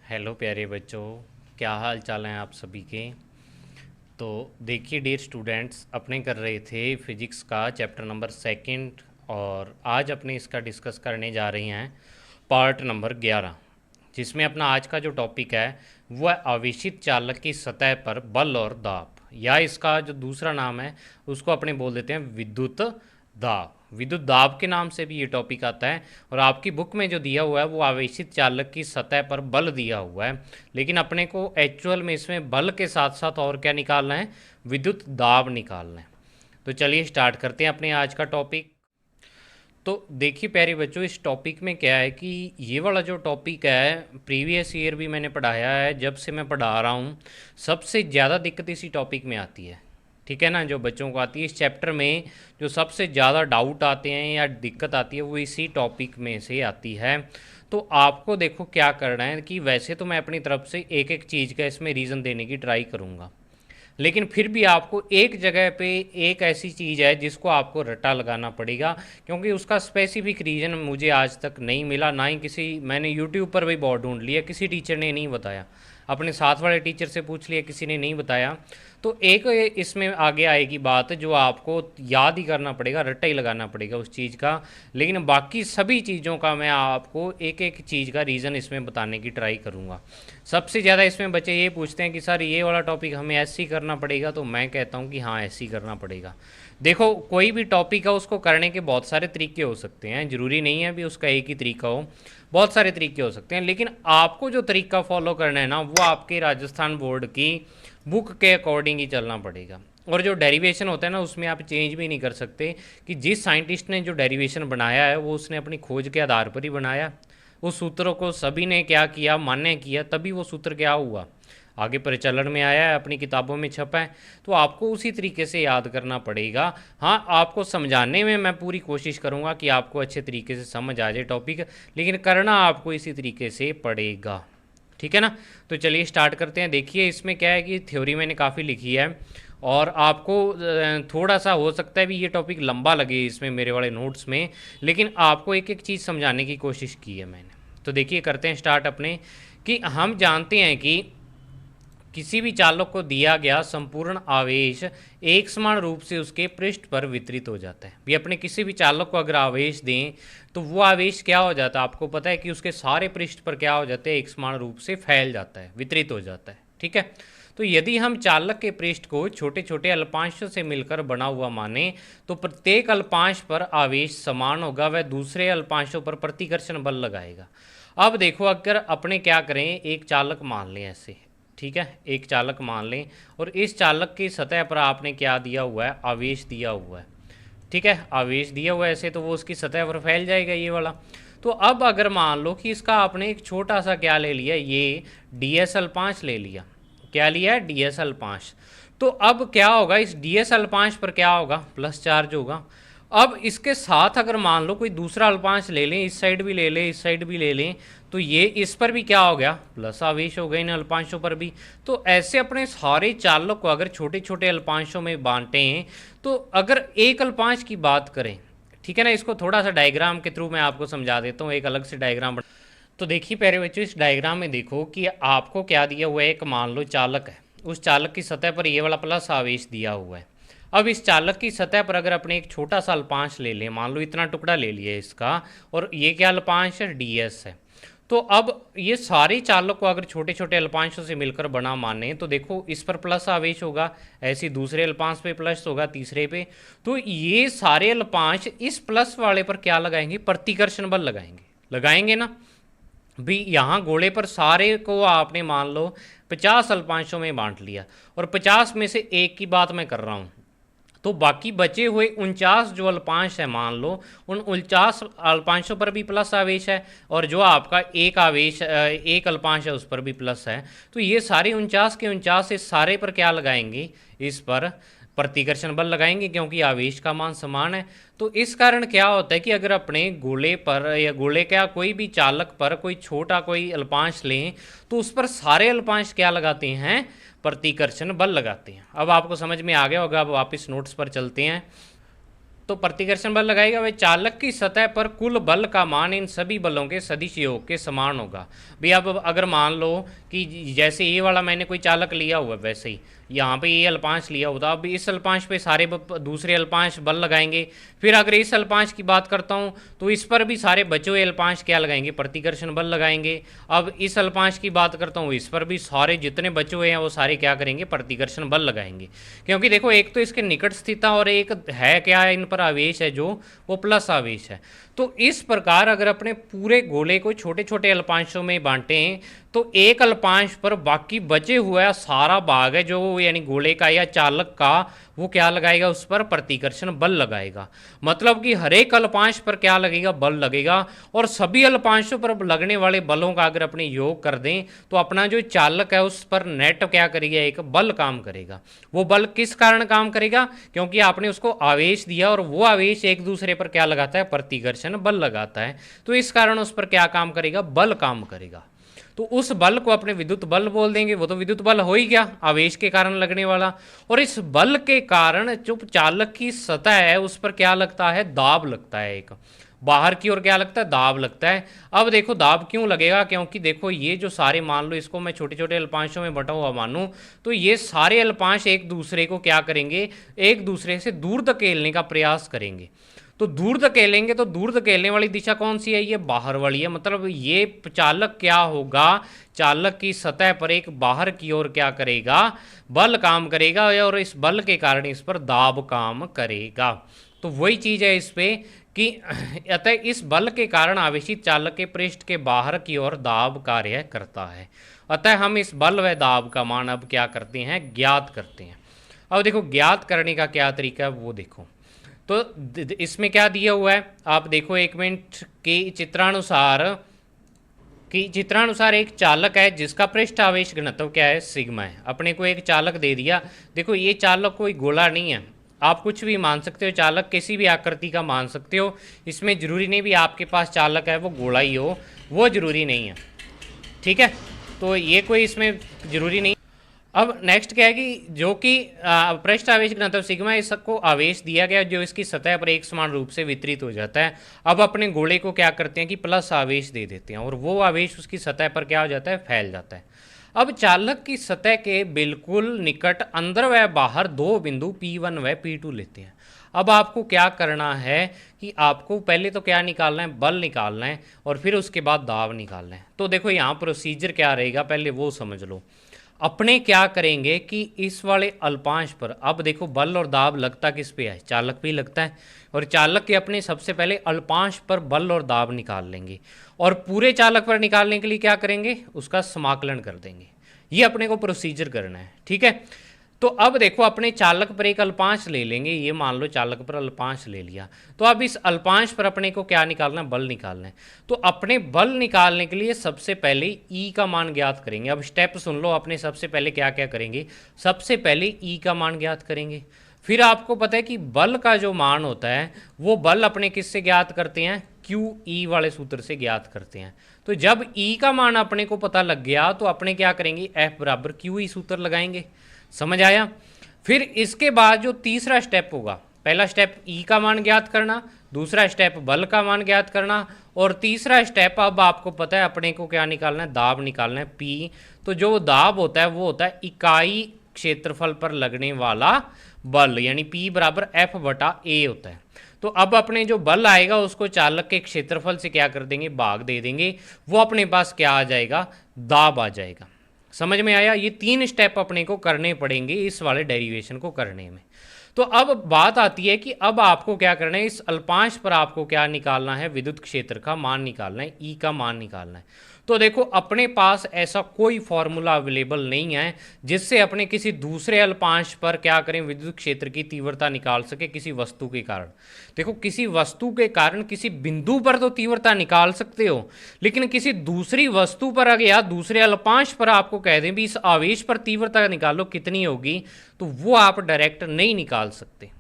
Hello प्यारे बच्चों, क्या हाल चाल हैं आप सभी के। तो देखिए डियर स्टूडेंट्स, अपने कर रहे थे फिजिक्स का चैप्टर नंबर सेकंड और आज अपने इसका डिस्कस करने जा रहे हैं पार्ट नंबर 11, जिसमें अपना आज का जो टॉपिक है वह है आवेशित चालक की सतह पर बल और दाब, या इसका जो दूसरा नाम है उसको अपने बोल देते हैं विद्युत दाब। विद्युत दाब के नाम से भी ये टॉपिक आता है और आपकी बुक में जो दिया हुआ है वो आवेशित चालक की सतह पर बल दिया हुआ है, लेकिन अपने को एक्चुअल में इसमें बल के साथ साथ और क्या निकालना है, विद्युत दाब निकालना है। तो चलिए स्टार्ट करते हैं अपने आज का टॉपिक। तो देखिए प्यारे बच्चों, इस टॉपिक में क्या है कि ये वाला जो टॉपिक है प्रीवियस ईयर भी मैंने पढ़ाया है, जब से मैं पढ़ा रहा हूँ सबसे ज़्यादा दिक्कत इसी टॉपिक में आती है। ठीक है ना, जो बच्चों को आती है इस चैप्टर में, जो सबसे ज़्यादा डाउट आते हैं या दिक्कत आती है वो इसी टॉपिक में से आती है। तो आपको देखो क्या करना है कि वैसे तो मैं अपनी तरफ से एक एक चीज़ का इसमें रीज़न देने की ट्राई करूँगा, लेकिन फिर भी आपको एक जगह पे एक ऐसी चीज़ है जिसको आपको रट्टा लगाना पड़ेगा, क्योंकि उसका स्पेसिफिक रीज़न मुझे आज तक नहीं मिला, ना ही किसी, मैंने यूट्यूब पर भी बहुत ढूंढ लिया, किसी टीचर ने नहीं बताया, अपने साथ वाले टीचर से पूछ लिया, किसी ने नहीं बताया। तो एक इसमें आगे आएगी बात जो आपको याद ही करना पड़ेगा, रट्टा ही लगाना पड़ेगा उस चीज़ का, लेकिन बाकी सभी चीज़ों का मैं आपको एक एक चीज़ का रीज़न इसमें बताने की ट्राई करूँगा। सबसे ज़्यादा इसमें बच्चे ये पूछते हैं कि सर ये वाला टॉपिक हमें ऐसे ही करना पड़ेगा, तो मैं कहता हूँ कि हाँ ऐसे ही करना पड़ेगा। देखो कोई भी टॉपिक है उसको करने के बहुत सारे तरीके हो सकते हैं, ज़रूरी नहीं है भी उसका एक ही तरीका हो, बहुत सारे तरीके हो सकते हैं, लेकिन आपको जो तरीका फॉलो करना है ना वो आपके राजस्थान बोर्ड की बुक के अकॉर्डिंग ही चलना पड़ेगा। और जो डेरिवेशन होता है ना उसमें आप चेंज भी नहीं कर सकते कि जिस साइंटिस्ट ने जो डेरिवेशन बनाया है वो उसने अपनी खोज के आधार पर ही बनाया, उस सूत्रों को सभी ने क्या किया, मान्य किया, तभी वो सूत्र क्या हुआ, आगे प्रचलन में आया है, अपनी किताबों में छपा है। तो आपको उसी तरीके से याद करना पड़ेगा। हाँ, आपको समझाने में मैं पूरी कोशिश करूँगा कि आपको अच्छे तरीके से समझ आ जाए टॉपिक, लेकिन करना आपको इसी तरीके से पड़ेगा। ठीक है ना। तो चलिए स्टार्ट करते हैं। देखिए इसमें क्या है कि थ्योरी मैंने काफ़ी लिखी है और आपको थोड़ा सा हो सकता है भी ये टॉपिक लंबा लगे इसमें मेरे वाले नोट्स में, लेकिन आपको एक एक चीज़ समझाने की कोशिश की है मैंने। तो देखिए करते हैं स्टार्ट अपने, कि हम जानते हैं कि किसी भी चालक को दिया गया संपूर्ण आवेश एक समान रूप से उसके पृष्ठ पर वितरित हो जाता है। भी अपने किसी भी चालक को अगर आवेश दें तो वो आवेश क्या हो जाता है, आपको पता है कि उसके सारे पृष्ठ पर क्या हो जाते हैं, एक समान रूप से फैल जाता है, वितरित हो जाता है। ठीक है। तो यदि हम चालक के पृष्ठ को छोटे छोटे अल्पांशों से मिलकर बना हुआ माने तो प्रत्येक अल्पांश पर आवेश समान होगा, वह दूसरे अल्पांशों पर प्रतिकर्षण बल लगाएगा। अब देखो अगर अपने क्या करें, एक चालक मान लें ऐसे, ठीक है, एक चालक मान लें और इस चालक की सतह पर आपने क्या दिया हुआ है, आवेश दिया हुआ है। ठीक है, आवेश दिया हुआ है ऐसे, तो वो उसकी सतह पर फैल जाएगा ये वाला। तो अब अगर मान लो कि इसका आपने एक छोटा सा क्या ले लिया, ये DSL5 ले लिया, क्या लिया है, DSL5। तो अब क्या होगा, इस DSL5 पर क्या होगा, प्लस चार्ज होगा। अब इसके साथ अगर मान लो कोई दूसरा अल्पांश ले लें, इस साइड भी ले लें, इस साइड भी ले लें, तो ये इस पर भी क्या हो गया, प्लस आवेश हो गए इन अल्पांशों पर भी। तो ऐसे अपने सारे चालक को अगर छोटे छोटे अल्पांशों में बांटें, तो अगर एक अल्पांश की बात करें, ठीक है ना, इसको थोड़ा सा डायग्राम के थ्रू मैं आपको समझा देता हूँ, एक अलग से डायग्राम। तो देखिए प्यारे बच्चों, इस डायग्राम में देखो कि आपको क्या दिया हुआ है, एक मान लो चालक है, उस चालक की सतह पर ये वाला प्लस आवेश दिया हुआ है। अब इस चालक की सतह पर अगर अपने एक छोटा सा अल्पांश ले लें, मान लो इतना टुकड़ा ले लिया इसका, और ये क्या अल्पांश है, DS है। तो अब ये सारे चालक को अगर छोटे छोटे अल्पांशों से मिलकर बना माने तो देखो इस पर प्लस आवेश होगा, ऐसे दूसरे अल्पांश पे प्लस होगा, तीसरे पे। तो ये सारे अल्पांश इस प्लस वाले पर क्या लगाएंगे, प्रतिकर्षण बल लगाएंगे, लगाएंगे ना भी। यहाँ गोले पर सारे को आपने मान लो 50 अल्पांशों में बांट लिया और 50 में से एक की बात मैं कर रहा हूँ, तो बाकी बचे हुए 49 जो अल्पांश है मान लो, उन 49 अल्पांशों पर भी प्लस आवेश है, और जो आपका एक आवेश एक अल्पांश है उस पर भी प्लस है। तो ये सारे 49 के 49 इस सारे पर क्या लगाएंगे, इस पर प्रतिकर्षण बल लगाएंगे, क्योंकि आवेश का मान समान है। तो इस कारण क्या होता है कि अगर अपने गोले पर या गोले का कोई भी चालक पर कोई छोटा कोई अल्पांश लें तो उस पर सारे अल्पांश क्या लगाते हैं, प्रतिकर्षण बल लगाते हैं। अब आपको समझ में आ गया होगा, अब वापस नोट्स पर चलते हैं। तो प्रतिकर्षण बल लगाएगा वह चालक की सतह पर कुल बल का मान इन सभी बलों के सदिश योग के समान होगा। भी अब अगर मान लो कि जैसे ये वाला मैंने कोई चालक लिया हुआ है, वैसे ही यहाँ पे ये अल्पांश लिया होता, अब इस अल्पांश पे सारे दूसरे अल्पांश बल लगाएंगे। फिर अगर इस अल्पांश की बात करता हूँ तो इस पर भी सारे बचे हुए अल्पांश क्या लगाएंगे, प्रतिकर्षण बल लगाएंगे। अब इस अल्पांश की बात करता हूँ, इस पर भी सारे जितने बचे हुए हैं वो सारे क्या करेंगे, प्रतिकर्षण बल लगाएंगे। क्योंकि देखो एक तो इसके निकट स्थिरता और एक है क्या है, इन पर आवेश है जो वो प्लस आवेश है। तो इस प्रकार अगर अपने पूरे गोले को छोटे छोटे अल्पांशों में बांटें तो एक अल्पांश पर बाकी बचे हुआ सारा भाग है जो यानी गोले का या चालक का, वो क्या लगाएगा, उस पर प्रतिकर्षण बल लगाएगा। मतलब कि हर एक अल्पांश पर क्या लगेगा, बल लगेगा। और सभी अल्पांशों पर लगने वाले बलों का अगर अपने योग कर दें तो अपना जो चालक है उस पर नेट क्या करेगा, एक बल काम करेगा। वो बल किस कारण काम करेगा, क्योंकि आपने उसको आवेश दिया और वो आवेश एक दूसरे पर क्या लगाता है, प्रतिकर्षण बल लगाता है। तो इस कारण उस पर क्या काम करेगा, बल काम करेगा। तो उस बल को अपने विद्युत बल बोल देंगे। वो तो विद्युत बल हो ही गया, आवेश के कारण लगने वाला। और इस बल के कारण जो चालक की सतह है उस पर क्या लगता है, दाब लगता है। एक बाहर की ओर क्या लगता है, दाब लगता है। अब देखो दाब क्यों लगेगा, क्योंकि देखो ये जो सारे, मान लो इसको मैं छोटे छोटे अल्पांशों में बटा हुआ मानूं तो ये सारे अल्पांश एक दूसरे को क्या करेंगे, एक दूसरे से दूर धकेलने का प्रयास करेंगे। तो दूर धकेलेंगे तो दूर धकेलने वाली दिशा कौन सी है, ये बाहर वाली है। मतलब ये चालक क्या होगा, चालक की सतह पर एक बाहर की ओर क्या करेगा, बल काम करेगा और इस बल के कारण इस पर दाब काम करेगा। तो वही चीज़ है इस पे कि अतः इस बल के कारण आवेशित चालक के पृष्ठ के बाहर की ओर दाब कार्य करता है। अतः हम इस बल व दाब का मान अब क्या करते हैं, ज्ञात करते हैं। अब देखो ज्ञात करने का क्या तरीका है वो देखो। तो इसमें क्या दिया हुआ है आप देखो एक मिनट, के चित्रानुसार एक चालक है जिसका पृष्ठ आवेश घनत्व क्या है, सिग्मा है। अपने को एक चालक दे दिया। देखो ये चालक कोई गोला नहीं है, आप कुछ भी मान सकते हो, चालक किसी भी आकृति का मान सकते हो। इसमें जरूरी नहीं भी आपके पास चालक है वो गोला ही हो, वो जरूरी नहीं है, ठीक है। तो ये कोई इसमें जरूरी नहीं। अब नेक्स्ट क्या है कि जो कि पृष्ठ आवेश घनत्व सिग्मा, इसको आवेश दिया गया जो इसकी सतह पर एक समान रूप से वितरित हो जाता है। अब अपने गोले को क्या करते हैं कि प्लस आवेश दे देते हैं और वो आवेश उसकी सतह पर क्या हो जाता है, फैल जाता है। अब चालक की सतह के बिल्कुल निकट अंदर व बाहर दो बिंदु P1 व P2 लेते हैं। अब आपको क्या करना है कि आपको पहले तो क्या निकालना है, बल निकालना है और फिर उसके बाद दाब निकालना है। तो देखो यहाँ प्रोसीजर क्या रहेगा पहले वो समझ लो। अपने क्या करेंगे कि इस वाले अल्पांश पर, अब देखो बल और दाब लगता किस पे है, चालक पे लगता है। और चालक के अपने सबसे पहले अल्पांश पर बल और दाब निकाल लेंगे और पूरे चालक पर निकालने के लिए क्या करेंगे, उसका समाकलन कर देंगे। ये अपने को प्रोसीजर करना है, ठीक है। तो अब देखो अपने चालक पर एक अल्पांश ले लेंगे, ये मान लो चालक पर अल्पांश ले लिया। तो अब इस अल्पांश पर अपने को क्या निकालना है, बल निकालना है। तो अपने बल निकालने के लिए सबसे पहले ई का मान ज्ञात करेंगे। अब स्टेप सुन लो, अपने सबसे पहले क्या क्या करेंगे, सबसे पहले ई का मान ज्ञात करेंगे। फिर आपको पता है कि बल का जो मान होता है वो बल अपने किससे ज्ञात करते हैं, क्यू ई वाले सूत्र से ज्ञात करते हैं। तो जब ई का मान अपने को पता लग गया तो अपने क्या करेंगे, एफ बराबर क्यू ई सूत्र लगाएंगे। समझ आया। फिर इसके बाद जो तीसरा स्टेप होगा, पहला स्टेप ई का मान ज्ञात करना, दूसरा स्टेप बल का मान ज्ञात करना और तीसरा स्टेप अब आपको पता है अपने को क्या निकालना है, दाब निकालना है पी। तो जो दाब होता है वो होता है इकाई क्षेत्रफल पर लगने वाला बल, यानी पी बराबर एफ बटा ए होता है। तो अब अपने जो बल आएगा उसको चालक के क्षेत्रफल से क्या कर देंगे, भाग दे देंगे। वो अपने पास क्या आ जाएगा, दाब आ जाएगा। समझ में आया। ये तीन स्टेप अपने को करने पड़ेंगे इस वाले डेरिवेशन को करने में। तो अब बात आती है कि अब आपको क्या करना है, इस अल्पांश पर आपको क्या निकालना है, विद्युत क्षेत्र का मान निकालना है, ई का मान निकालना है। तो देखो अपने पास ऐसा कोई फॉर्मूला अवेलेबल नहीं है जिससे अपने किसी दूसरे अल्पांश पर क्या करें, विद्युत क्षेत्र की तीव्रता निकाल सके किसी वस्तु के कारण। देखो किसी वस्तु के कारण किसी बिंदु पर तो तीव्रता निकाल सकते हो, लेकिन किसी दूसरी वस्तु पर अगर या दूसरे अल्पांश पर आपको कह दें भी इस आवेश पर तीव्रता निकालो कितनी होगी, तो वो आप डायरेक्ट नहीं निकाल सकते।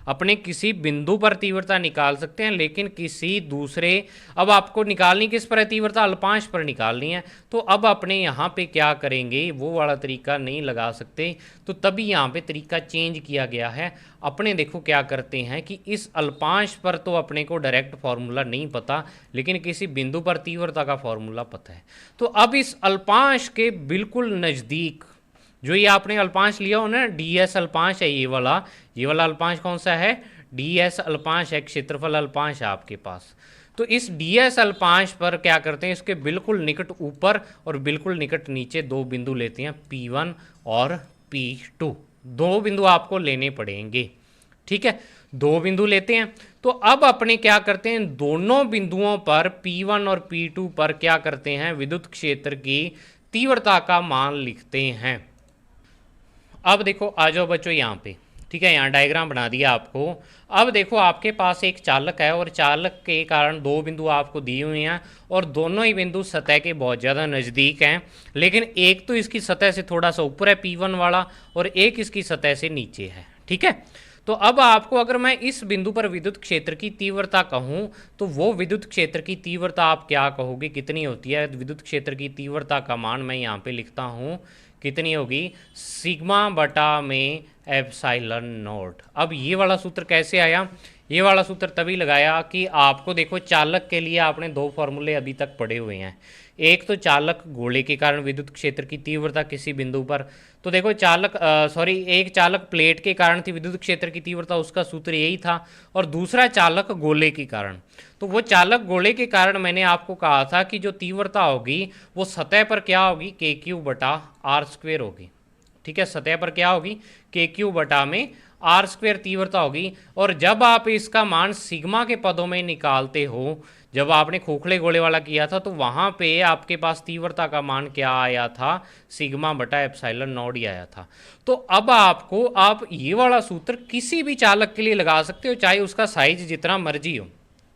अपने किसी बिंदु पर तीव्रता निकाल सकते हैं, लेकिन किसी दूसरे, अब आपको निकालनी किस पर है तीव्रता, अल्पांश पर निकालनी है। तो अब अपने यहाँ पे क्या करेंगे, वो वाला तरीका नहीं लगा सकते, तो तभी यहाँ पे तरीका चेंज किया गया है। अपने देखो क्या करते हैं कि इस अल्पांश पर तो अपने को डायरेक्ट फार्मूला नहीं पता, लेकिन किसी बिंदु पर तीव्रता का फार्मूला पता है। तो अब इस अल्पांश के बिल्कुल नज़दीक जो ये आपने अल्पांश लिया हो ना, डी एस अल्पांश है ये वाला अल्पांश कौन सा है, डी एस अल्पांश है, क्षेत्रफल अल्पांश है आपके पास। तो इस डी एस अल्पांश पर क्या करते हैं, इसके बिल्कुल निकट ऊपर और बिल्कुल निकट नीचे दो बिंदु लेते हैं, P1 और P2। दो बिंदु आपको लेने पड़ेंगे, ठीक है, दो बिंदु लेते हैं। तो अब अपने क्या करते हैं, दोनों बिंदुओं पर P1 और P2 पर क्या करते हैं, विद्युत क्षेत्र की तीव्रता का मान लिखते हैं। अब देखो आ जाओ बच्चों यहाँ पे, ठीक है, यहाँ डायग्राम बना दिया आपको। अब देखो आपके पास एक चालक है और चालक के कारण दो बिंदु आपको दिए हुए हैं और दोनों ही बिंदु सतह के बहुत ज़्यादा नज़दीक हैं, लेकिन एक तो इसकी सतह से थोड़ा सा ऊपर है P1 वाला और एक इसकी सतह से नीचे है, ठीक है। तो अब आपको अगर मैं इस बिंदु पर विद्युत क्षेत्र की तीव्रता कहूँ तो वो विद्युत क्षेत्र की तीव्रता आप क्या कहोगे, कितनी होती है। विद्युत क्षेत्र की तीव्रता का मान मैं यहाँ पे लिखता हूँ, कितनी होगी, सिग्मा बटा में एप्सिलॉन नॉट। अब ये वाला सूत्र कैसे आया, ये वाला सूत्र तभी लगाया कि आपको देखो चालक के लिए आपने दो फॉर्मूले अभी तक पढ़े हुए हैं। एक तो चालक गोले के कारण विद्युत क्षेत्र की तीव्रता किसी बिंदु पर, तो देखो एक चालक प्लेट के कारण थी विद्युत क्षेत्र की तीव्रता, उसका सूत्र यही था। और दूसरा चालक गोले के कारण, तो वो चालक गोले के कारण मैंने आपको कहा था कि जो तीव्रता होगी वो सतह पर क्या होगी, KQ/R² होगी, ठीक है, सतह पर क्या होगी, KQ/R² तीव्रता होगी। और जब आप इसका मान सिग्मा के पदों में निकालते हो, जब आपने खोखले गोले वाला किया था तो वहाँ पे आपके पास तीव्रता का मान क्या आया था, सिग्मा बटा एप्सिलॉन नॉट ही आया था। तो अब आप ये वाला सूत्र किसी भी चालक के लिए लगा सकते हो, चाहे उसका साइज जितना मर्जी हो,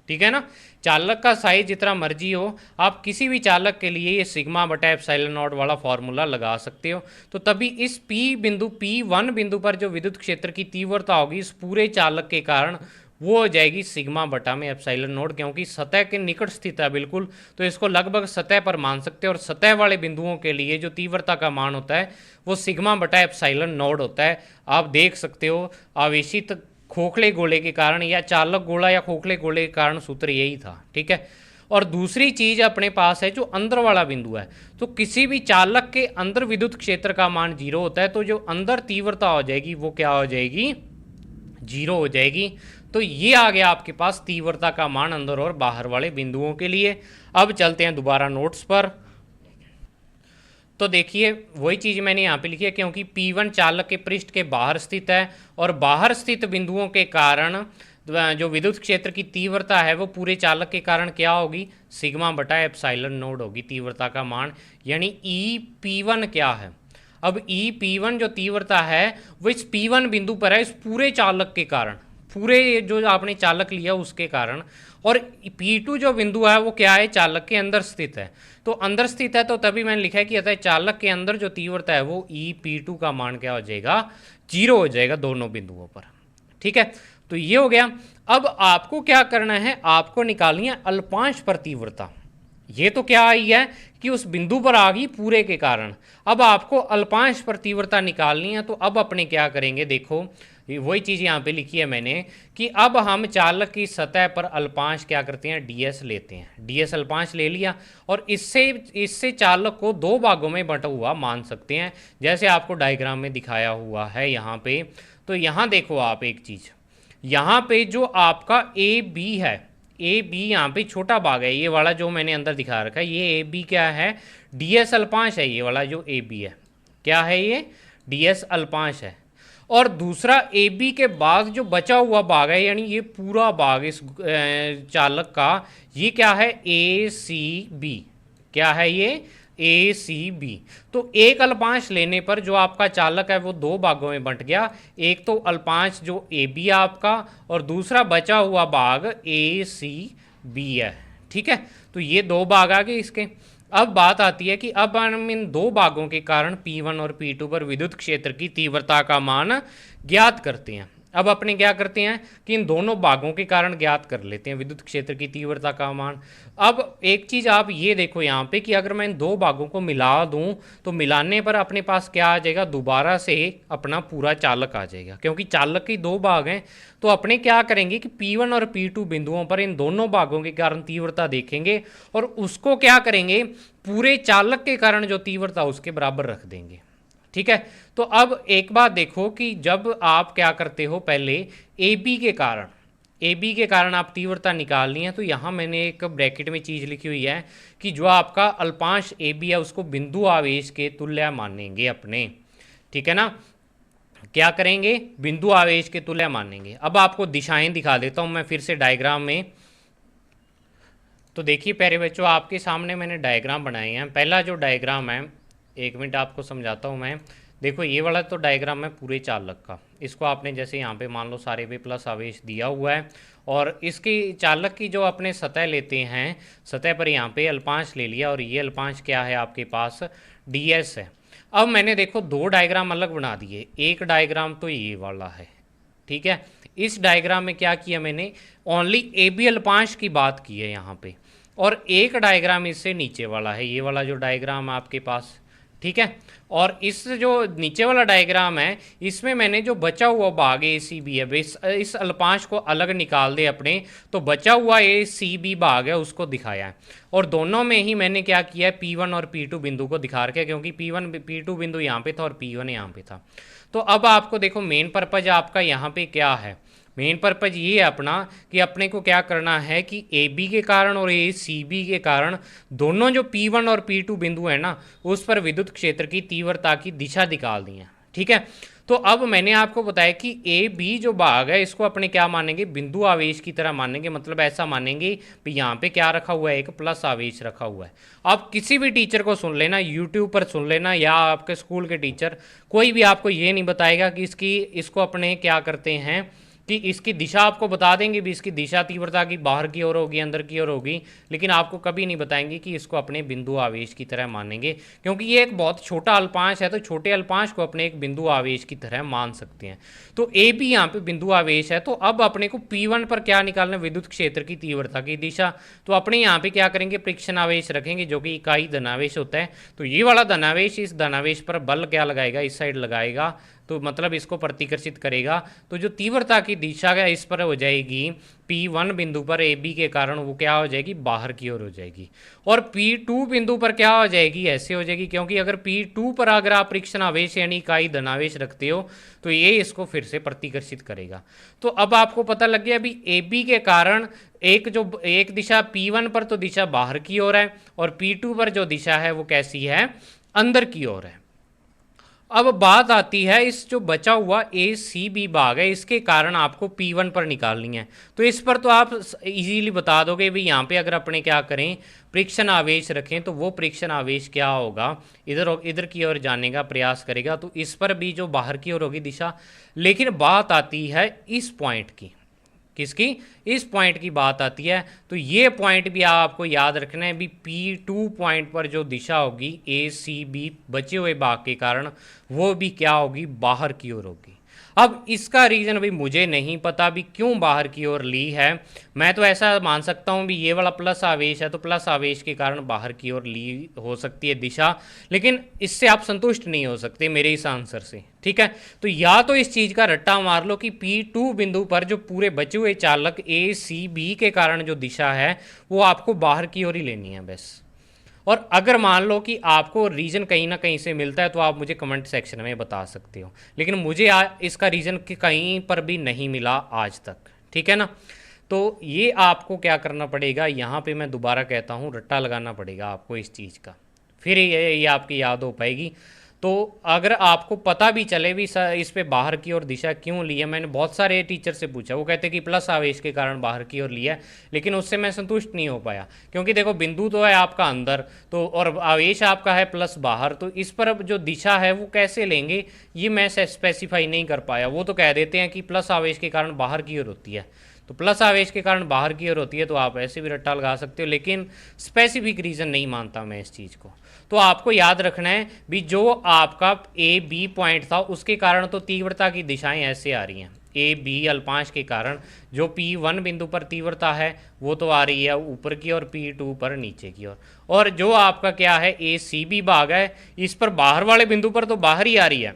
ठीक है ना, चालक का साइज जितना मर्जी हो, आप किसी भी चालक के लिए ये सिग्मा बटा एप्सिलॉन नॉट वाला फॉर्मूला लगा सकते हो। तो तभी इस P1 बिंदु पर जो विद्युत क्षेत्र की तीव्रता होगी इस पूरे चालक के कारण वो हो जाएगी सिग्मा बटा में एप्सिलॉन नॉट, क्योंकि सतह के निकट स्थित है बिल्कुल, तो इसको लगभग सतह पर मान सकते हैं। और सतह वाले बिंदुओं के लिए जो तीव्रता का मान होता है वो सिग्मा बटा एप्सिलॉन नॉट होता है। आप देख सकते हो आवेशित खोखले गोले के कारण या चालक गोला या खोखले गोले के कारण सूत्र यही था, ठीक है। और दूसरी चीज अपने पास है जो अंदर वाला बिंदु है, तो किसी भी चालक के अंदर विद्युत क्षेत्र का मान 0 होता है, तो जो अंदर तीव्रता हो जाएगी वो क्या हो जाएगी, 0 हो जाएगी। तो ये आ गया आपके पास तीव्रता का मान अंदर और बाहर वाले बिंदुओं के लिए। अब चलते हैं दोबारा नोट्स पर। तो देखिए वही चीज़ मैंने यहाँ पे लिखी है, क्योंकि P1 चालक के पृष्ठ के बाहर स्थित है और बाहर स्थित बिंदुओं के कारण जो विद्युत क्षेत्र की तीव्रता है वो पूरे चालक के कारण क्या होगी, सिग्मा बटा एप्सिलॉन नॉट होगी तीव्रता का मान, यानी EP1 क्या है। अब EP1 जो तीव्रता है वो इस P1 बिंदु पर है, इस पूरे चालक के कारण, पूरे जो आपने चालक लिया उसके कारण। और P2 जो बिंदु है वो क्या है, चालक के अंदर स्थित है। तो अंदर स्थित है तो तभी मैंने लिखा है कि अतः चालक के अंदर जो तीव्रता है वो EP2 का मान क्या हो जाएगा, 0 हो जाएगा दोनों बिंदुओं पर, ठीक है। तो ये हो गया। अब आपको क्या करना है, आपको निकालनी है अल्पांश पर तीव्रता। ये तो क्या आई है कि उस बिंदु पर आ गई पूरे के कारण, अब आपको अल्पांश पर तीव्रता निकालनी है। तो अब अपने क्या करेंगे, देखो वही चीज़ यहाँ पे लिखी है मैंने कि अब हम चालक की सतह पर अल्पांश क्या करते हैं, ds लेते हैं। ds अल्पांश ले लिया और इससे चालक को दो भागों में बंटा हुआ मान सकते हैं, जैसे आपको डायग्राम में दिखाया हुआ है यहाँ पे। तो यहाँ देखो आप एक चीज़, यहाँ पे जो आपका AB है, AB यहाँ पे छोटा भाग है, ये वाला जो मैंने अंदर दिखा रखा है, ये AB क्या है, ds अल्पांश है। ये वाला जो AB है क्या है, ये ds अल्पांश है। और दूसरा AB के बाद जो बचा हुआ भाग है, यानी ये पूरा भाग इस चालक का, ये क्या है, ACB। क्या है ये, ACB। तो एक अल्पांश लेने पर जो आपका चालक है वो दो भागों में बंट गया, एक तो अल्पांश जो AB है आपका और दूसरा बचा हुआ भाग ACB है, ठीक है। तो ये दो भाग आ गए इसके। अब बात आती है कि अब हम इन दो भागों के कारण P1 और P2 पर विद्युत क्षेत्र की तीव्रता का मान ज्ञात करते हैं। अब अपने क्या करते हैं कि इन दोनों भागों के कारण ज्ञात कर लेते हैं विद्युत क्षेत्र की तीव्रता का मान। अब एक चीज़ आप ये देखो यहाँ पे कि अगर मैं इन दो भागों को मिला दूं तो मिलाने पर अपने पास क्या आ जाएगा, दोबारा से अपना पूरा चालक आ जाएगा। क्योंकि चालक के दो भाग हैं तो अपने क्या करेंगे कि P1 और P2 बिंदुओं पर इन दोनों भागों के कारण तीव्रता देखेंगे और उसको क्या करेंगे, पूरे चालक के कारण जो तीव्रता उसके बराबर रख देंगे। ठीक है। तो अब एक बात देखो कि जब आप क्या करते हो, पहले ए बी के कारण आप तीव्रता निकालनी है तो यहां मैंने एक ब्रैकेट में चीज़ लिखी हुई है कि जो आपका अल्पांश ए बी है उसको बिंदु आवेश के तुल्य मानेंगे अपने। ठीक है ना, क्या करेंगे, बिंदु आवेश के तुल्य मानेंगे। अब आपको दिशाएं दिखा देता हूं मैं फिर से डायग्राम में। तो देखिए प्यारे बच्चों, आपके सामने मैंने डायग्राम बनाए हैं। पहला जो डायग्राम है, एक मिनट आपको समझाता हूँ मैं। देखो ये वाला तो डायग्राम है पूरे चालक का। इसको आपने जैसे यहाँ पे मान लो सारे पे प्लस आवेश दिया हुआ है और इसकी चालक की जो अपने सतह लेते हैं, सतह पर यहाँ पे अल्पांश ले लिया और ये अल्पांश क्या है आपके पास, ds है। अब मैंने देखो दो डायग्राम अलग बना दिए। एक डायग्राम तो ये वाला है, ठीक है। इस डायग्राम में क्या किया मैंने, ओनली ए बी अल्पांश की बात की है यहाँ पे, और एक डायग्राम इससे नीचे वाला है, ये वाला जो डायग्राम आपके पास, ठीक है। और इस जो नीचे वाला डायग्राम है इसमें मैंने जो बचा हुआ भाग ए सी बी है, इस अल्पांश को अलग निकाल दे अपने, तो बचा हुआ ए सी बी भाग है उसको दिखाया है। और दोनों में ही मैंने क्या किया है, P1 और P2 बिंदु को दिखा रखा है, क्योंकि P1 P2 बिंदु यहाँ पे था और P1 यहाँ पे था। तो अब आपको देखो मेन पर्पज आपका यहाँ पे क्या है, मेन पर्पज ये है अपना कि अपने को क्या करना है कि ए बी के कारण और ए सी बी के कारण दोनों जो P1 और P2 बिंदु है ना, उस पर विद्युत क्षेत्र की तीव्रता की दिशा निकाल दी है। ठीक है। तो अब मैंने आपको बताया कि ए बी जो भाग है इसको अपने क्या मानेंगे, बिंदु आवेश की तरह मानेंगे। मतलब ऐसा मानेंगे कि यहाँ पे क्या रखा हुआ है, एक प्लस आवेश रखा हुआ है। आप किसी भी टीचर को सुन लेना, यूट्यूब पर सुन लेना, या आपके स्कूल के टीचर, कोई भी आपको ये नहीं बताएगा कि इसको अपने क्या करते हैं कि इसकी दिशा आपको बता देंगे भी, इसकी दिशा तीव्रता की बाहर की ओर होगी, अंदर की ओर होगी, लेकिन आपको कभी नहीं बताएंगे कि इसको अपने बिंदु आवेश की तरह मानेंगे, क्योंकि ये एक बहुत छोटा अल्पांश है। तो छोटे अल्पांश को अपने एक बिंदु आवेश की तरह मान सकते हैं। तो ए बी यहाँ पे बिंदु आवेश है। तो अब अपने को P1 पर क्या निकालना है, विद्युत क्षेत्र की तीव्रता की दिशा। तो अपने यहाँ पे क्या करेंगे, परीक्षण आवेश रखेंगे जो कि इकाई धनावेश होता है। तो ये वाला धनावेश, इस धनावेश पर बल क्या लगाएगा, इस साइड लगाएगा, तो मतलब इसको प्रतिकर्षित करेगा। तो जो तीव्रता की दिशा है इस पर हो जाएगी P1 बिंदु पर ए बी के कारण वो क्या हो जाएगी, बाहर की ओर हो जाएगी। और P2 बिंदु पर क्या हो जाएगी, ऐसे हो जाएगी, क्योंकि अगर P2 पर अगर आप परीक्षण आवेश यानी इकाई धनावेश रखते हो तो ये इसको फिर से प्रतिकर्षित करेगा। तो अब आपको पता लग गया अभी ए बी के कारण एक दिशा P1 पर तो दिशा बाहर की ओर है और P2 पर जो दिशा है वो कैसी है, अंदर की ओर है। अब बात आती है इस जो बचा हुआ ए सी बी भाग है, इसके कारण आपको P1 पर निकालनी है। तो इस पर तो आप इजीली बता दोगे भाई, यहाँ पे अगर अपने क्या करें, परीक्षण आवेश रखें तो वो परीक्षण आवेश क्या होगा, इधर की ओर जाने का प्रयास करेगा। तो इस पर भी जो बाहर की ओर होगी दिशा। लेकिन बात आती है इस पॉइंट की, किसकी, इस पॉइंट की बात आती है। तो ये पॉइंट भी आपको याद रखना है भी, P2 पॉइंट पर जो दिशा होगी ए सी बी बचे हुए भाग के कारण, वो भी क्या होगी, बाहर की ओर होगी। अब इसका रीज़न भी मुझे नहीं पता भी क्यों बाहर की ओर ली है। मैं तो ऐसा मान सकता हूँ भी ये वाला प्लस आवेश है तो प्लस आवेश के कारण बाहर की ओर ली हो सकती है दिशा, लेकिन इससे आप संतुष्ट नहीं हो सकते मेरे इस आंसर से। ठीक है। तो या तो इस चीज़ का रट्टा मार लो कि P2 बिंदु पर जो पूरे बचे हुए चालक ए सी बी के कारण जो दिशा है वो आपको बाहर की ओर ही लेनी है बस। और अगर मान लो कि आपको रीज़न कहीं ना कहीं से मिलता है तो आप मुझे कमेंट सेक्शन में बता सकते हो, लेकिन मुझे इसका रीज़न कहीं पर भी नहीं मिला आज तक। ठीक है ना। तो ये आपको क्या करना पड़ेगा, यहाँ पे मैं दोबारा कहता हूँ, रट्टा लगाना पड़ेगा आपको इस चीज़ का, फिर ये आपकी याद हो पाएगी। तो अगर आपको पता भी चले भी इस पे बाहर की ओर दिशा क्यों ली है, मैंने बहुत सारे टीचर से पूछा, वो कहते कि प्लस आवेश के कारण बाहर की ओर लिया है, लेकिन उससे मैं संतुष्ट नहीं हो पाया। क्योंकि देखो बिंदु तो है आपका अंदर, तो और आवेश आपका है प्लस बाहर, तो इस पर अब जो दिशा है वो कैसे लेंगे ये मैं स्पेसिफाई नहीं कर पाया। वो तो कह देते हैं कि प्लस आवेश के कारण बाहर की ओर होती है, तो प्लस आवेश के कारण बाहर की ओर होती है, तो आप ऐसे भी रट्टा लगा सकते हो, लेकिन स्पेसिफिक रीज़न नहीं मानता मैं इस चीज़ को। तो आपको याद रखना है भी, जो आपका ए बी पॉइंट था उसके कारण तो तीव्रता की दिशाएं ऐसे आ रही हैं, ए बी अल्पांश के कारण जो P1 बिंदु पर तीव्रता है वो तो आ रही है ऊपर की और P2 पर नीचे की ओर, और जो आपका क्या है ACB भाग है इस पर बाहर वाले बिंदु पर तो बाहर ही आ रही है,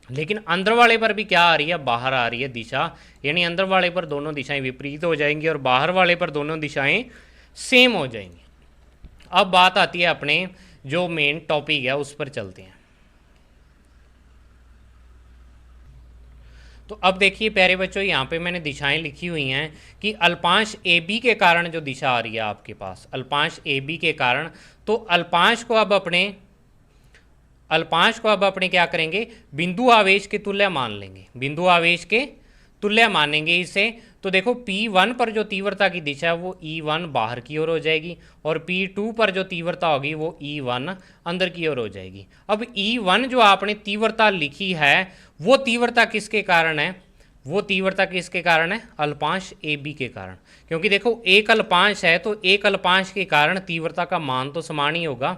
लेकिन अंदर वाले पर भी क्या आ रही है, बाहर आ रही है दिशा, यानी अंदर वाले पर दोनों दिशाएं विपरीत हो जाएंगी और बाहर वाले पर दोनों दिशाएं सेम हो जाएंगी। अब बात आती है अपने जो मेन टॉपिक है उस पर चलते हैं। तो अब देखिए प्यारे बच्चों, यहाँ पे मैंने दिशाएं लिखी हुई हैं कि अल्पांश ए बी के कारण जो दिशा आ रही है आपके पास, अल्पांश ए बी के कारण, तो अल्पांश को अब अपने क्या करेंगे, बिंदु आवेश के तुल्य मान लेंगे, बिंदु आवेश के तुल्य मानेंगे इसे। तो देखो P1 पर जो तीव्रता की दिशा है वो E1 बाहर की ओर हो जाएगी और P2 पर जो तीव्रता होगी वो E1 अंदर की ओर हो जाएगी। अब E1 जो आपने तीव्रता लिखी है वो तीव्रता किसके कारण है, वो तीव्रता किसके कारण है, अल्पांश ए बी के कारण, क्योंकि देखो एक अल्पांश है तो एक अल्पांश के कारण तीव्रता का मान तो समान ही होगा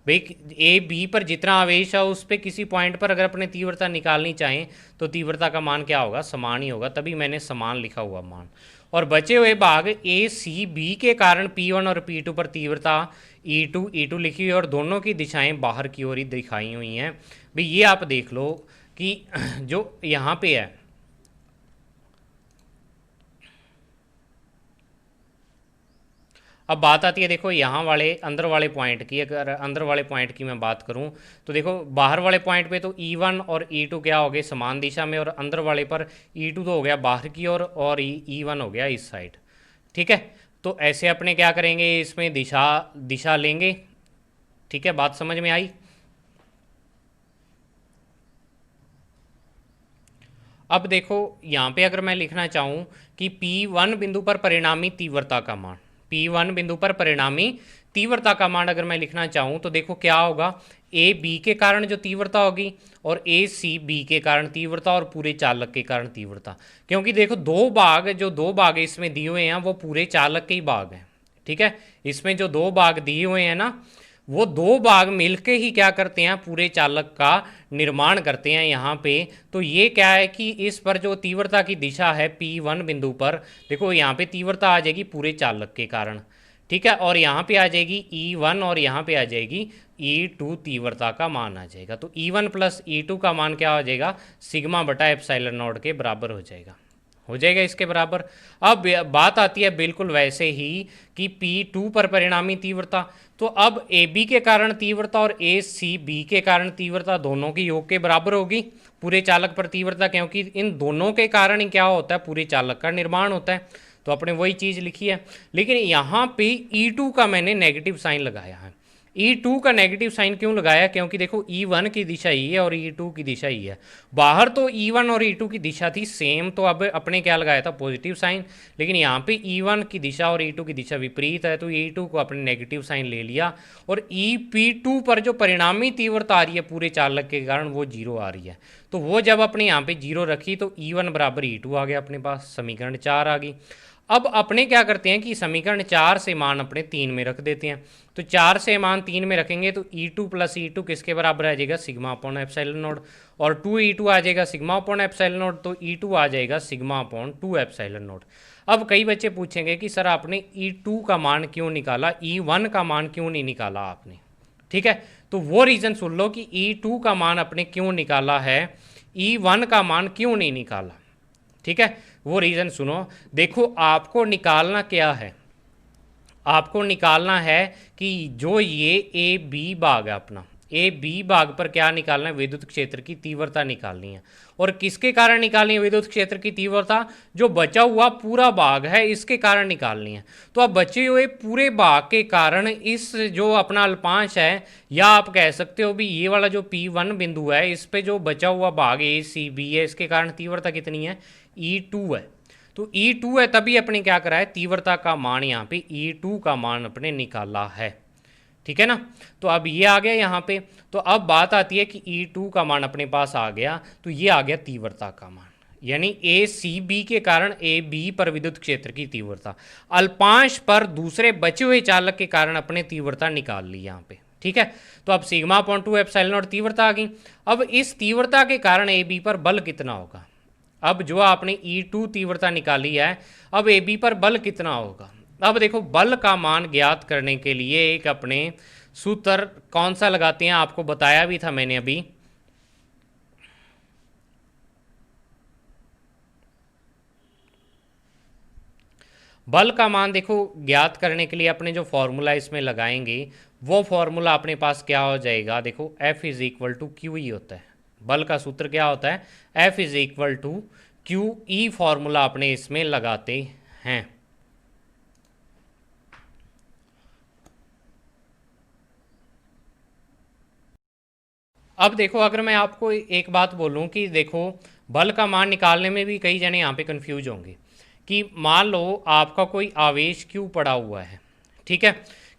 भाई। ए बी पर जितना आवेश है उस पर किसी पॉइंट पर अगर अपने तीव्रता निकालनी चाहें तो तीव्रता का मान क्या होगा, समान ही होगा, तभी मैंने समान लिखा हुआ मान। और बचे हुए भाग ए सी बी के कारण P1 और P2 पर तीव्रता E2 लिखी हुई है और दोनों की दिशाएं बाहर की ओर ही दिखाई हुई हैं भाई। ये आप देख लो कि जो यहाँ पे है, अब बात आती है देखो यहाँ वाले अंदर वाले पॉइंट की, अगर अंदर वाले पॉइंट की मैं बात करूँ तो देखो बाहर वाले पॉइंट पे तो E1 और E2 क्या हो गए, समान दिशा में, और अंदर वाले पर E2 तो हो गया बाहर की ओर और E1 हो गया इस साइड। ठीक है, तो ऐसे अपने क्या करेंगे, इसमें दिशा लेंगे। ठीक है, बात समझ में आई। अब देखो यहाँ पे अगर मैं लिखना चाहूँ कि P1 बिंदु पर परिणामी तीव्रता का मान, P1 बिंदु पर परिणामी तीव्रता का मान अगर मैं लिखना चाहूँ तो देखो क्या होगा, ए बी के कारण जो तीव्रता होगी और ए सी बी के कारण तीव्रता और पूरे चालक के कारण तीव्रता, क्योंकि देखो दो भाग इसमें दिए हुए हैं वो पूरे चालक के ही भाग हैं। ठीक है, इसमें जो दो भाग दिए हुए हैं ना वो दो भाग मिलके ही क्या करते हैं, पूरे चालक का निर्माण करते हैं यहाँ पे। तो ये क्या है कि इस पर जो तीव्रता की दिशा है P1 बिंदु पर, देखो यहाँ पे तीव्रता आ जाएगी पूरे चालक के कारण। ठीक है, और यहाँ पे आ जाएगी E1 और यहाँ पे आ जाएगी E2, तीव्रता का मान आ जाएगा। तो E1 प्लस E2 का मान क्या हो जाएगा, सिग्मा बटा एप्सिलॉन नॉट के बराबर हो जाएगा इसके बराबर। अब बात आती है बिल्कुल वैसे ही कि P2 पर परिणामी तीव्रता, तो अब AB के कारण तीव्रता और ACB के कारण तीव्रता दोनों के योग के बराबर होगी पूरे चालक पर तीव्रता, क्योंकि इन दोनों के कारण ही क्या होता है, पूरे चालक का निर्माण होता है। तो अपने वही चीज़ लिखी है, लेकिन यहाँ पे E2 का मैंने नेगेटिव साइन लगाया है। E2 का नेगेटिव साइन क्यों लगाया, क्योंकि देखो E1 की दिशा ही है और E2 की दिशा ही है। बाहर तो E1 और E2 की दिशा थी सेम, तो अब अपने क्या लगाया था, पॉजिटिव साइन, लेकिन यहाँ पे E1 की दिशा और E2 की दिशा विपरीत है तो E2 को अपने नेगेटिव साइन ले लिया और P2 पर जो परिणामी तीव्रता आ रही है पूरे चालक के कारण वो 0 आ रही है। तो वो जब अपने यहाँ पे 0 रखी तो E1 बराबर E2 आ गया अपने पास, समीकरण 4 आ गई। अब अपने क्या करते हैं कि समीकरण 4 से मान अपने 3 में रख देते हैं। तो 4 से मान 3 में रखेंगे तो E2 प्लस E2 किसके बराबर आ जाएगा, सिग्मा अपॉन एप्सिलॉन नॉट, और 2E2 आ जाएगा सिग्मा अपॉन एप्सिलॉन नॉट, तो E2 आ जाएगा सिग्मा अपॉन 2 एप्सिलॉन नॉट। अब कई बच्चे पूछेंगे कि सर आपने E2 का मान क्यों निकाला, E1 का मान क्यों नहीं निकाला आपने। ठीक है, तो वो रीज़न सुन लो कि E2 का मान अपने क्यों निकाला है, E1 का मान क्यों नहीं निकाला। ठीक है, वो रीज़न सुनो। देखो आपको निकालना क्या है, आपको निकालना है कि जो ये ए बी भाग है अपना, ए बी भाग पर क्या निकालना है, विद्युत क्षेत्र की तीव्रता निकालनी है। और किसके कारण निकालनी है विद्युत क्षेत्र की तीव्रता, जो बचा हुआ पूरा भाग है इसके कारण निकालनी है। तो अब बचे हुए पूरे भाग के कारण इस जो अपना अल्पांश है, या आप कह सकते हो भी ये वाला जो P1 बिंदु है इस पे जो बचा हुआ भाग ए सी बी है इसके कारण तीव्रता कितनी है, E2 है। तो E2 है, तभी अपने क्या करा है, तीव्रता का मान यहाँ पे E2 का मान अपने निकाला है। ठीक है ना, तो अब ये आ गया यहाँ पे। तो अब बात आती है कि E2 का मान अपने पास आ गया, तो ये आ गया तीव्रता का मान, यानी ACB के कारण AB पर विद्युत क्षेत्र की तीव्रता, अल्पांश पर दूसरे बचे हुए चालक के कारण अपने तीव्रता निकाल ली यहाँ पे। ठीक है, तो अब सिग्मा अपॉन 2 एप्सिलॉन नॉट तीव्रता आ गई। अब इस तीव्रता के कारण AB पर बल कितना होगा, अब जो आपने E2 तीव्रता निकाली है, अब AB पर बल कितना होगा। अब देखो बल का मान ज्ञात करने के लिए एक अपने सूत्र कौन सा लगाते हैं, आपको बताया भी था मैंने अभी। बल का मान देखो ज्ञात करने के लिए अपने जो फॉर्मूला इसमें लगाएंगे, वो फॉर्मूला अपने पास क्या हो जाएगा, देखो F is equal to Q E होता है। बल का सूत्र क्या होता है, F is equal to Q E, formula अपने इसमें लगाते हैं। अब देखो अगर मैं आपको एक बात बोलूं कि देखो बल का मान निकालने में भी कई जने यहाँ पे कंफ्यूज होंगे कि मान लो आपका कोई आवेश क्यू पड़ा हुआ है, ठीक है,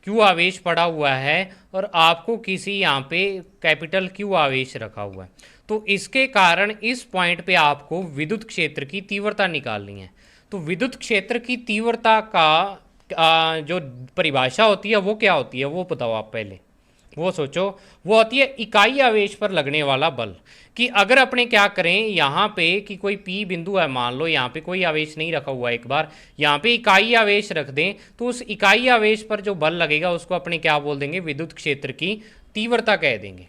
क्यू आवेश पड़ा हुआ है और आपको किसी यहाँ पे कैपिटल क्यू आवेश रखा हुआ है, तो इसके कारण इस पॉइंट पे आपको विद्युत क्षेत्र की तीव्रता निकालनी है। तो विद्युत क्षेत्र की तीव्रता का जो परिभाषा होती है वो क्या होती है, वो बताओ आप पहले, वो सोचो। वो होती है इकाई आवेश पर लगने वाला बल। कि अगर अपने क्या करें यहाँ पे कि कोई पी बिंदु है, मान लो यहाँ पे कोई आवेश नहीं रखा हुआ, एक बार यहाँ पे इकाई आवेश रख दें, तो उस इकाई आवेश पर जो बल लगेगा उसको अपने क्या बोल देंगे, विद्युत क्षेत्र की तीव्रता कह देंगे।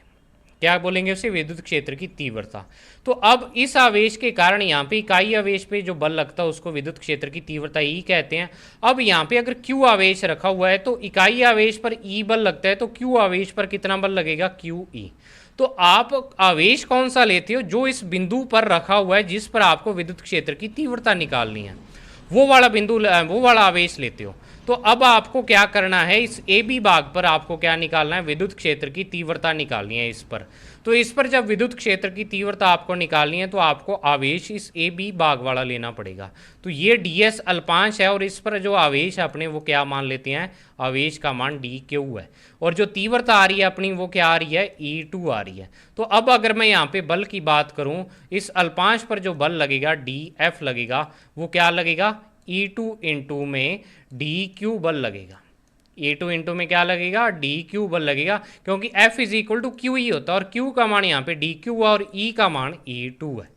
क्या बोलेंगे उसे, विद्युत क्षेत्र की तीव्रता। तो अब इस आवेश के कारण यहाँ पे इकाई आवेश पे जो बल लगता है उसको विद्युत क्षेत्र की तीव्रता ई कहते हैं। अब यहाँ पे अगर क्यू आवेश रखा हुआ है तो इकाई आवेश पर ई बल लगता है, तो क्यू आवेश पर कितना बल लगेगा, क्यू ई। तो आप आवेश कौन सा लेते हो, जो इस बिंदु पर रखा हुआ है जिस पर आपको विद्युत क्षेत्र की तीव्रता निकालनी है, वो वाला बिंदु, वो वाला आवेश लेते हो। तो अब आपको क्या करना है, इस ए बी भाग पर आपको क्या निकालना है, विद्युत क्षेत्र की तीव्रता निकालनी है इस पर। तो इस पर जब विद्युत क्षेत्र की तीव्रता आपको निकालनी है तो आपको आवेश इस ए बी भाग वाला लेना पड़ेगा। तो ये डी एस अल्पांश है और इस पर जो आवेश है अपने वो क्या मान लेते हैं, आवेश का मान डी क्यू है, और जो तीव्रता आ रही है अपनी वो क्या आ रही है, ई टू आ रही है। तो अब अगर मैं यहाँ पे बल की बात करूँ, इस अल्पांश पर जो बल लगेगा डी एफ लगेगा, वो क्या लगेगा, ई टू इंटू में डी क्यू बल लगेगा। ए टू इंटू में क्या लगेगा, डी क्यू बल लगेगा, क्योंकि F is equal to Q E होता है और क्यू का मान यहाँ पे डी क्यू और ई का मान ई टू है।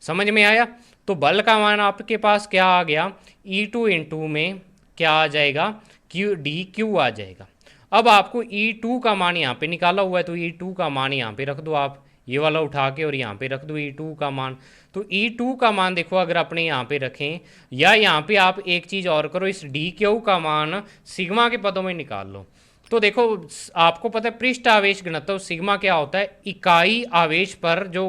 समझ में आया। तो बल का मान आपके पास क्या आ गया, ई टू इंटू में क्या आ जाएगा, क्यू डी क्यू आ जाएगा। अब आपको ई टू का मान यहाँ पे निकाला हुआ है, तो ई टू का मान यहाँ पे रख दो आप, ये वाला उठा के और यहाँ पे रख दो ई टू का मान। तो ई टू का मान देखो अगर अपने यहाँ पे रखें, या यहाँ पे आप एक चीज़ और करो, इस डी क्यू का मान सिग्मा के पदों में निकाल लो। तो देखो आपको पता है पृष्ठ आवेश घनत्व सिग्मा क्या होता है, इकाई आवेश पर जो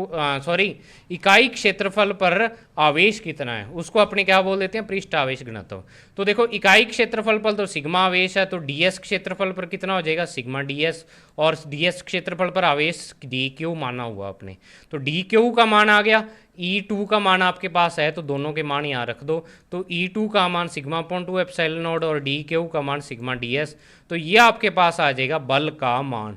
इकाई क्षेत्रफल पर आवेश कितना है उसको अपने क्या बोल देते हैं, पृष्ठ आवेश घनत्व। तो देखो इकाई क्षेत्रफल पर तो सिग्मा आवेश है, तो डीएस क्षेत्रफल पर कितना हो जाएगा, सिग्मा डीएस, और डीएस क्षेत्रफल पर आवेश डी क्यू माना हुआ अपने। तो डी क्यू का मान आ गया, ई टू का मान आपके पास है तो दोनों के मान यहाँ रख दो। तो ई टू का मान sigma upon two epsilon not और डी क्यू का मान सिग्मा डी एस। तो ये आपके पास आ जाएगा बल का मान।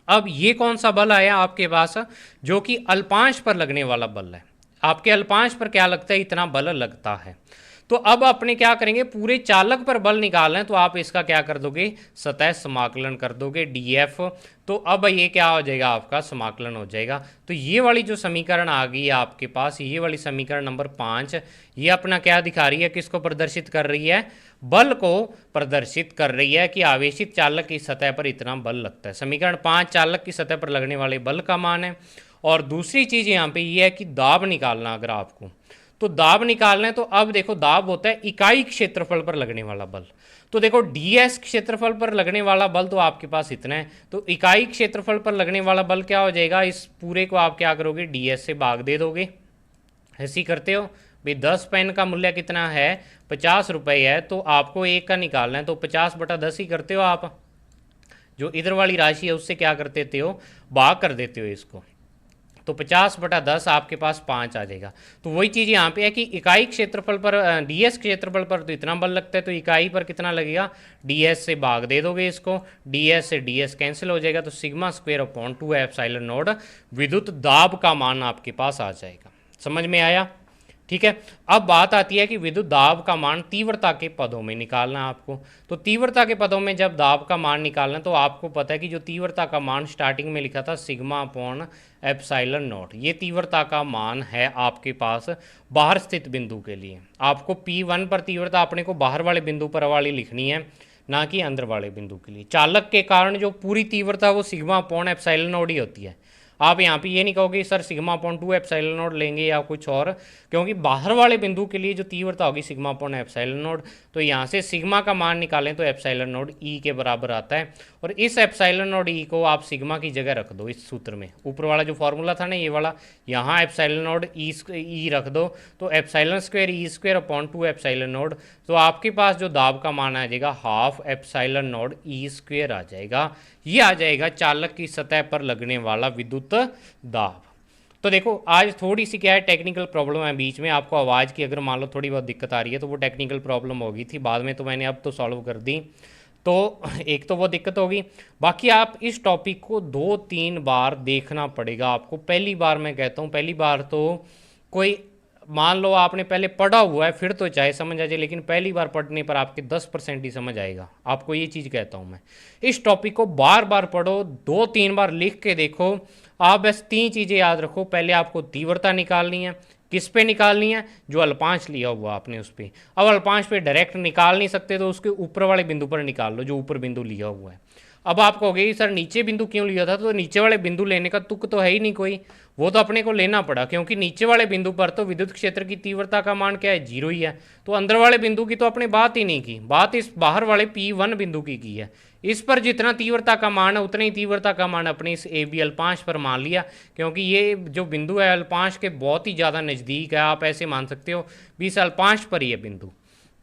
अब ये कौन सा बल आया आपके पास, जो कि अल्पांश पर लगने वाला बल है। आपके अल्पांश पर क्या लगता है, इतना बल लगता है। तो अब अपने क्या करेंगे, पूरे चालक पर बल निकालना है, तो आप इसका क्या कर दोगे, सतह समाकलन कर दोगे डीएफ। तो अब ये क्या हो जाएगा, आपका समाकलन हो जाएगा। तो ये वाली जो समीकरण आ गई है आपके पास, ये वाली समीकरण नंबर 5, ये अपना क्या दिखा रही है, किसको प्रदर्शित कर रही है, बल को प्रदर्शित कर रही है कि आवेशित चालक की सतह पर इतना बल लगता है। समीकरण 5 चालक की सतह पर लगने वाले बल का मान है। और दूसरी चीज़ यहाँ पे ये है कि दाब निकालना, अगर आपको तो दाब निकालना है, तो अब देखो दाब होता है इकाई क्षेत्रफल पर लगने वाला बल। तो देखो डीएस क्षेत्रफल पर लगने वाला बल तो आपके पास इतना है, तो इकाई क्षेत्रफल पर लगने वाला बल क्या हो जाएगा, इस पूरे को आप क्या करोगे, डीएस से भाग दे दोगे। ऐसी करते हो भाई, 10 पेन का मूल्य कितना है, 50 रुपये है, तो आपको एक का निकालना है, तो 50/10 ही करते हो आप। जो इधर वाली राशि है उससे क्या कर देते हो, भाग कर देते हो इसको। तो 50/10 आपके पास 5 आ जाएगा। तो वही चीज़ यहाँ पे है कि इकाई क्षेत्रफल पर डीएस क्षेत्रफल पर तो इतना बल लगता है, तो इकाई पर कितना लगेगा, डीएस से भाग दे दोगे इसको, डीएस से डीएस कैंसिल हो जाएगा, तो sigma square upon 2 epsilon not विद्युत दाब का मान आपके पास आ जाएगा। समझ में आया। ठीक है। अब बात आती है कि विद्युत दाब का मान तीव्रता के पदों में निकालना है आपको। तो तीव्रता के पदों में जब दाब का मान निकालना, तो आपको पता है कि जो तीव्रता का मान स्टार्टिंग में लिखा था सिग्मा अपॉन एप्सिलॉन नॉट, ये तीव्रता का मान है आपके पास बाहर स्थित बिंदु के लिए। आपको P1 पर तीव्रता अपने को बाहर वाले बिंदु पर वाली लिखनी है, ना कि अंदर वाले बिंदु के लिए। चालक के कारण जो पूरी तीव्रता वो सिग्मा अपॉन एप्सिलॉन नॉट ही होती है। आप यहाँ पे ये नहीं कहोगे sir sigma upon 2 epsilon not लेंगे या कुछ और, क्योंकि बाहर वाले बिंदु के लिए जो तीव्रता होगी सिग्मा अपॉन एप्सिलॉन नॉट, तो यहाँ से सिग्मा का मान निकालें तो एप्सिलॉन नॉट ई के बराबर आता है। और इस एप्सिलॉन नॉट ई को आप सिग्मा की जगह रख दो इस सूत्र में, ऊपर वाला जो फॉर्मूला था ना ये वाला, यहाँ एप्सिलॉन नॉट ई रख दो, तो epsilon square E square upon 2 epsilon naught, तो आपके पास जो दाब का मान आ जाएगा half epsilon naught E square आ जाएगा। ये आ जाएगा चालक की सतह पर लगने वाला विद्युत दाब। तो देखो आज थोड़ी सी क्या है टेक्निकल प्रॉब्लम है बीच में, आपको आवाज़ की अगर मान लो थोड़ी बहुत दिक्कत आ रही है तो वो टेक्निकल प्रॉब्लम होगी थी, बाद में तो मैंने अब तो सॉल्व कर दी। तो एक तो वो दिक्कत होगी, बाकी आप इस टॉपिक को 2-3 बार देखना पड़ेगा आपको। पहली बार मैं कहता हूँ, पहली बार तो कोई मान लो आपने पहले पढ़ा हुआ है फिर तो चाहे समझ आ जाए, लेकिन पहली बार पढ़ने पर आपके 10% ही समझ आएगा, आपको ये चीज़ कहता हूँ मैं। इस टॉपिक को बार बार पढ़ो, 2-3 बार लिख के देखो। आप बस 3 चीज़ें याद रखो, पहले आपको तीव्रता निकालनी है। किस पे निकालनी है? जो अल्पांश लिया हुआ आपने उस पर। अब अल्पांश पे डायरेक्ट निकाल नहीं सकते तो उसके ऊपर वाले बिंदु पर निकाल लो, जो ऊपर बिंदु लिया हुआ है। अब आप कहोगे सर नीचे बिंदु क्यों लिया था, तो नीचे वाले बिंदु लेने का तुक तो है ही नहीं कोई, वो तो अपने को लेना पड़ा, क्योंकि नीचे वाले बिंदु पर तो विद्युत क्षेत्र की तीव्रता का मान क्या है, 0 ही है। तो अंदर वाले बिंदु की तो अपने बात ही नहीं की, बात इस बाहर वाले P1 बिंदु की है। इस पर जितना तीव्रता का मान है उतना ही तीव्रता का मान अपने इस AB अल्पांश पर मान लिया, क्योंकि ये जो बिंदु है अल्पांश के बहुत ही ज़्यादा नज़दीक है, आप ऐसे मान सकते हो 20 अल्पांश पर ही है बिंदु।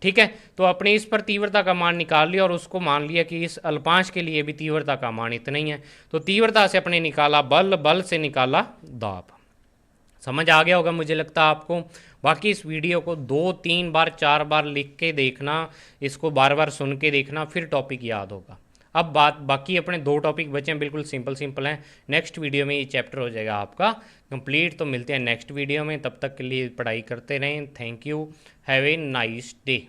ठीक है, तो अपने इस पर तीव्रता का मान निकाल लिया और उसको मान लिया कि इस अल्पांश के लिए भी तीव्रता का मान इतना ही है। तो तीव्रता से अपने निकाला बल, बल से निकाला दाब। समझ आ गया होगा मुझे लगता है आपको। बाकी इस वीडियो को 2-3 बार 4 बार लिख के देखना, इसको बार बार सुन के देखना, फिर टॉपिक याद होगा। अब बात बाकी अपने 2 टॉपिक बचे हैं, बिल्कुल सिंपल सिंपल हैं। नेक्स्ट वीडियो में ये चैप्टर हो जाएगा आपका कंप्लीट। तो मिलते हैं नेक्स्ट वीडियो में, तब तक के लिए पढ़ाई करते रहें। Thank you, have a nice day.